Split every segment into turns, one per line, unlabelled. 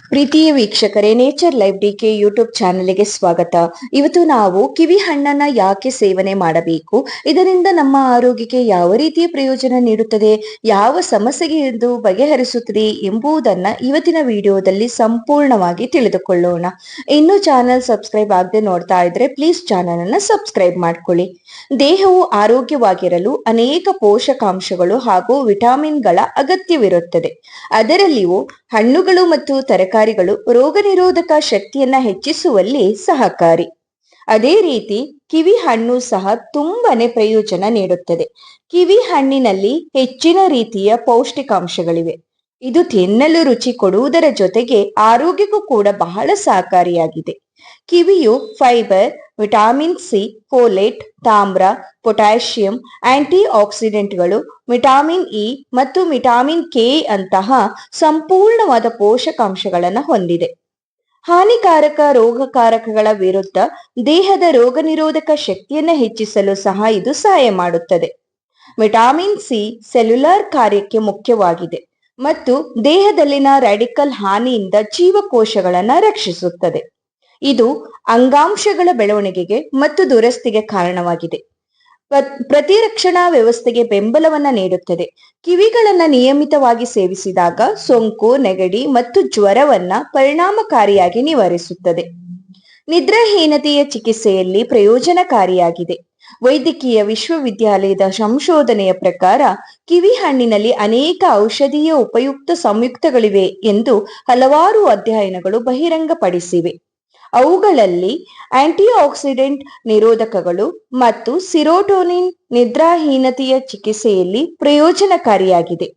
ಪ್ರೀತಿಯ ವೀಕ್ಷಕರೇ, nature life DK YouTube ಚಾನೆಲ್ಗೆ ಸ್ವಾಗತ. ಇವತ್ತು ನಾವು ಕಿವಿ ಹಣ್ಣನ್ನ ಯಾಕೆ ಸೇವನೆ ಮಾಡಬೇಕು, ಇದರಿಂದ ನಮ್ಮ ಆರೋಗ್ಯಕ್ಕೆ ಯಾವ ರೀತಿಯ ಪ್ರಯೋಜನ ನೀಡುತ್ತದೆ, ಯಾವ ಸಮಸ್ಯೆಗೆ ಇದು ಬಗೆಹರಿಸುತ್ತದೆ ಎಂಬುದನ್ನ ಇವತ್ತಿನ ವಿಡಿಯೋದಲ್ಲಿ ಸಂಪೂರ್ಣವಾಗಿ ತಿಳಿದುಕೊಳ್ಳೋಣ. ಇನ್ನು ಚಾನೆಲ್ ಸಬ್ಸ್ಕ್ರೈಬ್ ಆಗದೆ ನೋಡ್ತಾ ಇದ್ರೆ ಪ್ಲೀಸ್ ಚಾನೆಲ್ ಅನ್ನ ಸಬ್ಸ್ಕ್ರೈಬ್ ಮಾಡ್ಕೊಳ್ಳಿ. ದೇಹವು ಆರೋಗ್ಯವಾಗಿರಲು ಅನೇಕ ಪೋಷಕಾಂಶಗಳು ಹಾಗೂ ವಿಟಮಿನ್ಗಳ ಅಗತ್ಯವಿರುತ್ತದೆ. ಅದರಲ್ಲಿಯೂ ಹಣ್ಣುಗಳು ಮತ್ತು ತರಕಾರಿಗಳು ರೋಗ ನಿರೋಧಕ ಶಕ್ತಿಯನ್ನ ಹೆಚ್ಚಿಸುವಲ್ಲಿ ಸಹಕಾರಿ. ಅದೇ ರೀತಿ ಕಿವಿ ಹಣ್ಣು ಸಹ ತುಂಬಾನೇ ಪ್ರಯೋಜನ ನೀಡುತ್ತದೆ. ಕಿವಿ ಹಣ್ಣಿನಲ್ಲಿ ಹೆಚ್ಚಿನ ರೀತಿಯ ಪೌಷ್ಟಿಕಾಂಶಗಳಿವೆ. ಇದು ತಿನ್ನಲು ರುಚಿ ಕೊಡುವುದರ ಜೊತೆಗೆ ಆರೋಗ್ಯಕ್ಕೂ ಕೂಡ ಬಹಳ ಸಹಕಾರಿಯಾಗಿದೆ. ಕಿವಿಯು ಫೈಬರ್, ವಿಟಮಿನ್ ಸಿ, ಫೋಲೇಟ್, ತಾಮ್ರ, ಪೊಟ್ಯಾಷಿಯಂ, ಆಂಟಿ ಆಕ್ಸಿಡೆಂಟ್ಗಳು, ವಿಟಮಿನ್ ಇ ಮತ್ತು ವಿಟಮಿನ್ ಕೆ ಅಂತಹ ಸಂಪೂರ್ಣವಾದ ಪೋಷಕಾಂಶಗಳನ್ನು ಹೊಂದಿದೆ. ಹಾನಿಕಾರಕ ರೋಗಕಾರಕಗಳ ವಿರುದ್ಧ ದೇಹದ ರೋಗ ನಿರೋಧಕ ಶಕ್ತಿಯನ್ನು ಹೆಚ್ಚಿಸಲು ಸಹ ಇದು ಸಹಾಯ ಮಾಡುತ್ತದೆ. ವಿಟಮಿನ್ ಸಿ ಸೆಲ್ಯುಲಾರ್ ಕಾರ್ಯಕ್ಕೆ ಮುಖ್ಯವಾಗಿದೆ ಮತ್ತು ದೇಹದಲ್ಲಿನ ರ್ಯಾಡಿಕಲ್ ಹಾನಿಯಿಂದ ಜೀವಕೋಶಗಳನ್ನು ರಕ್ಷಿಸುತ್ತದೆ. ಇದು ಅಂಗಾಂಶಗಳ ಬೆಳವಣಿಗೆಗೆ ಮತ್ತು ದುರಸ್ತಿಗೆ ಕಾರಣವಾಗಿದೆ. ಪ್ರತಿರಕ್ಷಣಾ ವ್ಯವಸ್ಥೆಗೆ ಬೆಂಬಲವನ್ನ ನೀಡುತ್ತದೆ. ಕಿವಿಗಳನ್ನ ನಿಯಮಿತವಾಗಿ ಸೇವಿಸಿದಾಗ ಸೋಂಕು, ನೆಗಡಿ ಮತ್ತು ಜ್ವರವನ್ನ ಪರಿಣಾಮಕಾರಿಯಾಗಿ ನಿವಾರಿಸುತ್ತದೆ. ನಿದ್ರಾಹೀನತೆಯ ಚಿಕಿತ್ಸೆಯಲ್ಲಿ ಪ್ರಯೋಜನಕಾರಿಯಾಗಿದೆ. ವೈದ್ಯಕೀಯ ವಿಶ್ವವಿದ್ಯಾಲಯದ ಸಂಶೋಧನೆಯ ಪ್ರಕಾರ ಕಿವಿ ಹಣ್ಣಿನಲ್ಲಿ ಅನೇಕ ಔಷಧೀಯ ಉಪಯುಕ್ತ ಸಂಯುಕ್ತಗಳಿವೆ ಎಂದು ಹಲವಾರು ಅಧ್ಯಯನಗಳು ಬಹಿರಂಗಪಡಿಸಿವೆ. ಅವುಗಳಲ್ಲಿ ಆಂಟಿ ಆಕ್ಸಿಡೆಂಟ್ ನಿರೋಧಕಗಳು ಮತ್ತು ಸಿರೋಟೋನಿನ್ ನಿದ್ರಾಹೀನತೆಯ ಚಿಕಿತ್ಸೆಯಲ್ಲಿ ಪ್ರಯೋಜನಕಾರಿಯಾಗಿದೆ.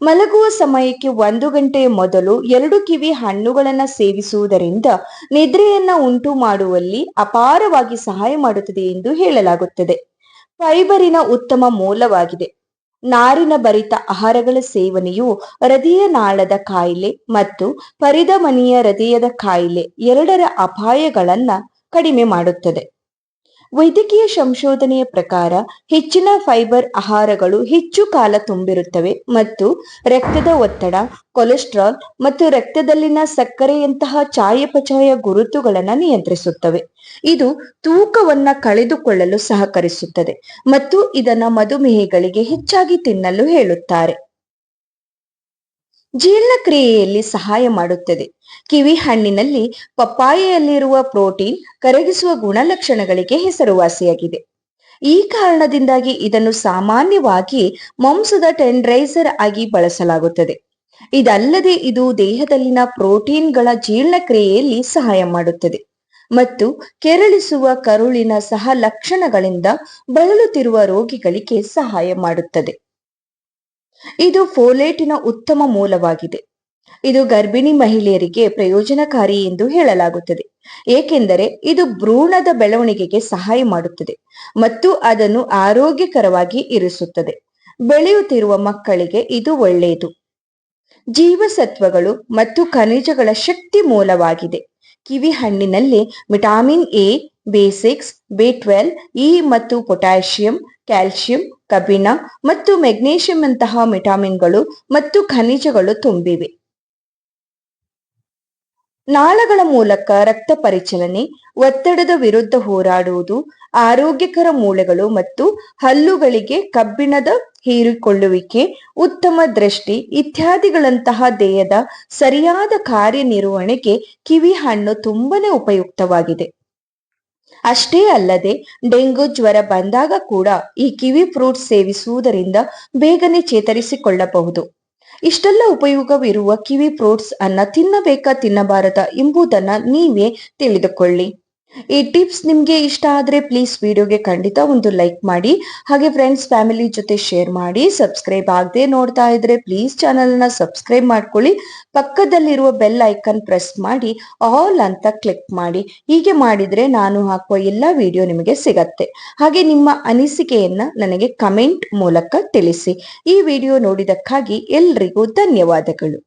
ಮಲಗುವ ಸಮಯಕ್ಕೆ 1 ಗಂಟೆಯ ಮೊದಲು 2 ಕಿವಿ ಹಣ್ಣುಗಳನ್ನು ಸೇವಿಸುವುದರಿಂದ ನಿದ್ರೆಯನ್ನ ಉಂಟು ಮಾಡುವಲ್ಲಿ ಅಪಾರವಾಗಿ ಸಹಾಯ ಮಾಡುತ್ತದೆ ಎಂದು ಹೇಳಲಾಗುತ್ತದೆ. ಫೈಬರಿನ ಉತ್ತಮ ಮೂಲವಾಗಿದೆ. ನಾರಿನ ಭರಿತ ಆಹಾರಗಳ ಸೇವನೆಯು ಹೃದಯನಾಳದ ಕಾಯಿಲೆ ಮತ್ತು ಪರಿಧಮನಿಯ ಹೃದಯದ ಕಾಯಿಲೆ ಎರಡರ ಅಪಾಯಗಳನ್ನ ಕಡಿಮೆ ಮಾಡುತ್ತದೆ. ವೈದ್ಯಕೀಯ ಸಂಶೋಧನೆಯ ಪ್ರಕಾರ ಹೆಚ್ಚಿನ ಫೈಬರ್ ಆಹಾರಗಳು ಹೆಚ್ಚು ಕಾಲ ತುಂಬಿರುತ್ತವೆ ಮತ್ತು ರಕ್ತದ ಒತ್ತಡ, ಕೊಲೆಸ್ಟ್ರಾಲ್ ಮತ್ತು ರಕ್ತದಲ್ಲಿನ ಸಕ್ಕರೆಯಂತಹ ಚಯಾಪಚಯ ಗುರುತುಗಳನ್ನು ನಿಯಂತ್ರಿಸುತ್ತವೆ. ಇದು ತೂಕವನ್ನ ಕಳೆದುಕೊಳ್ಳಲು ಸಹಕರಿಸುತ್ತದೆ ಮತ್ತು ಇದನ್ನ ಮಧುಮೇಹಿಗಳಿಗೆ ಹೆಚ್ಚಾಗಿ ತಿನ್ನಲು ಹೇಳುತ್ತಾರೆ. ಜೀರ್ಣಕ್ರಿಯೆಯಲ್ಲಿ ಸಹಾಯ ಮಾಡುತ್ತದೆ. ಕಿವಿ ಹಣ್ಣಿನಲ್ಲಿ ಪಪ್ಪಾಯೆಯಲ್ಲಿರುವ ಪ್ರೋಟೀನ್ ಕರಗಿಸುವ ಗುಣಲಕ್ಷಣಗಳಿಗೆ ಹೆಸರುವಾಸಿಯಾಗಿದೆ. ಈ ಕಾರಣದಿಂದಾಗಿ ಇದನ್ನು ಸಾಮಾನ್ಯವಾಗಿ ಮಾಂಸದ ಟೆಂಡರೈಸರ್ ಆಗಿ ಬಳಸಲಾಗುತ್ತದೆ. ಇದಲ್ಲದೆ ಇದು ದೇಹದಲ್ಲಿನ ಪ್ರೋಟೀನ್ಗಳ ಜೀರ್ಣಕ್ರಿಯೆಯಲ್ಲಿ ಸಹಾಯ ಮಾಡುತ್ತದೆ ಮತ್ತು ಕೆರಳಿಸುವ ಕರುಳಿನ ಸಹ ಲಕ್ಷಣಗಳಿಂದ ಬಳಲುತ್ತಿರುವ ರೋಗಿಗಳಿಗೆ ಸಹಾಯ ಮಾಡುತ್ತದೆ. ಇದು ಫೋಲೇಟಿನ ಉತ್ತಮ ಮೂಲವಾಗಿದೆ. ಇದು ಗರ್ಭಿಣಿ ಮಹಿಳೆಯರಿಗೆ ಪ್ರಯೋಜನಕಾರಿ ಎಂದು ಹೇಳಲಾಗುತ್ತದೆ, ಏಕೆಂದರೆ ಇದು ಭ್ರೂಣದ ಬೆಳವಣಿಗೆಗೆ ಸಹಾಯ ಮಾಡುತ್ತದೆ ಮತ್ತು ಅದನ್ನು ಆರೋಗ್ಯಕರವಾಗಿ ಇರಿಸುತ್ತದೆ. ಬೆಳೆಯುತ್ತಿರುವ ಮಕ್ಕಳಿಗೆ ಇದು ಒಳ್ಳೆಯದು. ಜೀವಸತ್ವಗಳು ಮತ್ತು ಖನಿಜಗಳ ಶಕ್ತಿ ಮೂಲವಾಗಿದೆ. ಕಿವಿ ಹಣ್ಣಿನಲ್ಲಿ vitamin A, B6, B12, E ಮತ್ತು ಪೊಟ್ಯಾಷಿಯಂ, ಕ್ಯಾಲ್ಸಿಯಂ, ಕಬ್ಬಿಣ ಮತ್ತು ಮೆಗ್ನೀಷಿಯಂ ಅಂತಹ ವಿಟಮಿನ್ಗಳು ಮತ್ತು ಖನಿಜಗಳು ತುಂಬಿವೆ. ನಾಳಗಳ ಮೂಲಕ ರಕ್ತ ಪರಿಚಲನೆ, ಒತ್ತಡದ ವಿರುದ್ಧ ಹೋರಾಡುವುದು, ಆರೋಗ್ಯಕರ ಮೂಳೆಗಳು ಮತ್ತು ಹಲ್ಲುಗಳಿಗೆ ಕಬ್ಬಿಣದ ಹೀರಿಕೊಳ್ಳುವಿಕೆ, ಉತ್ತಮ ದೃಷ್ಟಿ ಇತ್ಯಾದಿಗಳಂತಹ ದೇಹದ ಸರಿಯಾದ ಕಾರ್ಯನಿರ್ವಹಣೆಗೆ ಕಿವಿ ಹಣ್ಣು ತುಂಬಾನೇ ಉಪಯುಕ್ತವಾಗಿದೆ. ಅಷ್ಟೇ ಅಲ್ಲದೆ ಡೆಂಗು ಜ್ವರ ಬಂದಾಗ ಕೂಡ ಈ ಕಿವಿ ಫ್ರೂಟ್ ಸೇವಿಸುವುದರಿಂದ ಬೇಗನೆ ಚೇತರಿಸಿಕೊಳ್ಳಬಹುದು. ಇಷ್ಟೆಲ್ಲ ಉಪಯೋಗವಿರುವ ಕಿವಿ ಫ್ರೂಟ್ಸ್ ಅನ್ನ ತಿನ್ನಬೇಕಾ ತಿನ್ನಬಾರದ ಎಂಬುದನ್ನ ನೀವೇ ತಿಳಿದುಕೊಳ್ಳಿ. ಈ ಟಿಪ್ಸ್ ನಿಮ್ಗೆ ಇಷ್ಟ ಆದ್ರೆ ಪ್ಲೀಸ್ ವಿಡಿಯೋಗೆ ಖಂಡಿತ ಒಂದು ಲೈಕ್ ಮಾಡಿ. ಹಾಗೆ ಫ್ರೆಂಡ್ಸ್, ಫ್ಯಾಮಿಲಿ ಜೊತೆ ಶೇರ್ ಮಾಡಿ. ಸಬ್ಸ್ಕ್ರೈಬ್ ಆಗದೆ ನೋಡ್ತಾ ಇದ್ರೆ ಪ್ಲೀಸ್ ಚಾನಲ್ ನ ಸಬ್ಸ್ಕ್ರೈಬ್ ಮಾಡ್ಕೊಳ್ಳಿ. ಪಕ್ಕದಲ್ಲಿರುವ ಬೆಲ್ ಐಕನ್ ಪ್ರೆಸ್ ಮಾಡಿ ಆಲ್ ಅಂತ ಕ್ಲಿಕ್ ಮಾಡಿ. ಹೀಗೆ ಮಾಡಿದ್ರೆ ನಾನು ಹಾಕುವ ಎಲ್ಲಾ ವಿಡಿಯೋ ನಿಮಗೆ ಸಿಗತ್ತೆ. ಹಾಗೆ ನಿಮ್ಮ ಅನಿಸಿಕೆಯನ್ನ ನನಗೆ ಕಮೆಂಟ್ ಮೂಲಕ ತಿಳಿಸಿ. ಈ ವಿಡಿಯೋ ನೋಡಿದಕ್ಕಾಗಿ ಎಲ್ರಿಗೂ ಧನ್ಯವಾದಗಳು.